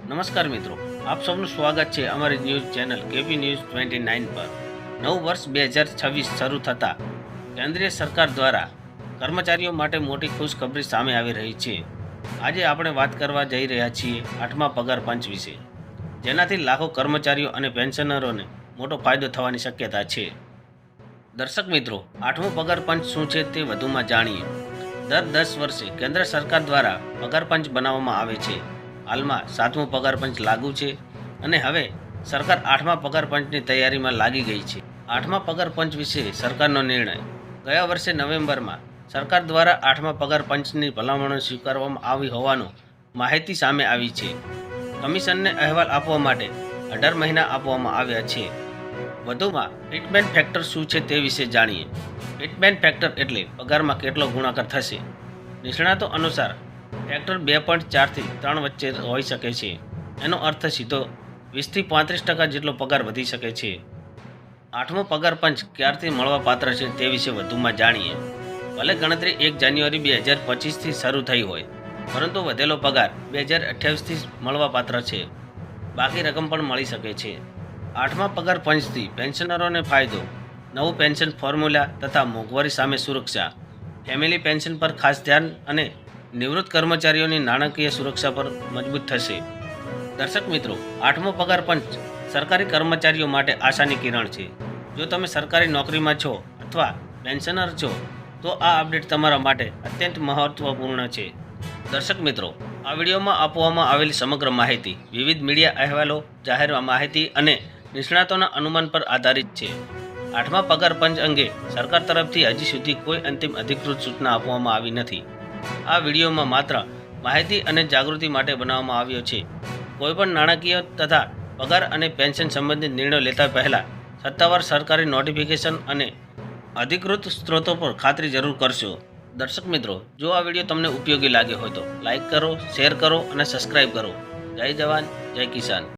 નમસ્કાર મિત્રો, આપ સૌનું સ્વાગત છે અમારી ન્યૂઝ ચેનલ કેપી ન્યૂઝ 29 પર। નવું વર્ષ 2026 શરૂ થતાં કેન્દ્રીય સરકાર દ્વારા કર્મચારીઓ માટે મોટી ખુશખબરી સામે આવી રહી છે। આજે આપણે વાત કરવા જઈ રહ્યા છીએ 8મા પગાર પંચ વિશે, જેનાથી લાખો કર્મચારીઓ અને પેન્શનરોને મોટો ફાયદો થવાની શક્યતા છે। દર્શક મિત્રો, 8મો પગાર પંચ શું છે તે વધુમાં જાણીએ। દર 10 વર્ષે કેન્દ્ર સરકાર દ્વારા પગાર પંચ બનાવવામાં આવે છે। હાલમાં 7મો પગાર પંચ લાગુ છે અને હવે સરકાર 8મા પગાર પંચની તૈયારીમાં લાગી ગઈ છે। 8મા પગાર પંચ વિશે સરકારનો નિર્ણય। ગયા વર્ષે નવેમ્બરમાં સરકાર દ્વારા 8મા પગાર પંચની ભલામણો સ્વીકારવામાં આવી હોવાનું માહિતી સામે આવી છે। કમિશનને અહેવાલ આપવા માટે 18 મહિના આપવામાં આવ્યા છે। વધુમાં ફિટમેન્ટ ફેક્ટર શું છે તે વિશે જાણીએ। ફિટમેન્ટ ફેક્ટર એટલે પગારમાં કેટલો ગુણાકાર થશે। નિષ્ણાતો અનુસાર ફેક્ટર 2.4 થી 3 વચ્ચે હોઈ શકે છે। એનો અર્થ સીધો 20 થી 35% જેટલો પગાર વધી શકે છે। 8મો પગાર પંચ ક્યારથી મળવા પાત્ર છે તે વિશે વધુમાં જાણીએ। ભલે ગણતરી 1 જાન્યુઆરી 2025થી શરૂ થઈ હોય, પરંતુ વધેલો પગાર 2028થી મળવા પાત્ર છે। બાકી રકમ પણ મળી શકે છે। 8મા પગાર પંચથી પેન્શનરોને ફાયદો। નવું પેન્શન ફોર્મ્યુલા તથા મોંઘવારી સામે સુરક્ષા, ફેમિલી પેન્શન પર ખાસ ધ્યાન અને નિવૃત્ત કર્મચારીઓની નાણાકીય સુરક્ષા પર મજબૂત થશે। દર્શક મિત્રો, 8મો પગાર પંચ સરકારી કર્મચારીઓ માટે આશાની કિરણ છે। જો તમે સરકારી નોકરીમાં છો અથવા પેન્શનર છો તો આ અપડેટ તમારા માટે અત્યંત મહત્વપૂર્ણ છે। દર્શક મિત્રો, આ વિડીયોમાં આપવામાં આવેલી સમગ્ર માહિતી વિવિધ મીડિયા અહેવાલો, જાહેર માહિતી અને નિષ્ણાતોના અનુમાન પર આધારિત છે। 8મા પગાર પંચ અંગે સરકાર તરફથી હજી સુધી કોઈ અંતિમ અધિકૃત સૂચના આપવામાં આવી નથી। આ વિડીયોમાં માત્ર માહિતી અને જાગૃતિ માટે બનાવવામાં આવ્યો છે। કોઈપણ નાણાકીય તથા પગાર અને પેન્શન સંબંધિત નિર્ણયો લેતા પહેલાં સત્તાવાર સરકારી નોટિફિકેશન અને અધિકૃત સ્ત્રોતો પર ખાતરી જરૂર કરશો। દર્શક મિત્રો, જો આ વિડીયો તમને ઉપયોગી લાગ્યો હોય તો લાઇક કરો, શેર કરો અને સબસ્ક્રાઈબ કરો। જય જવાન, જય કિસાન।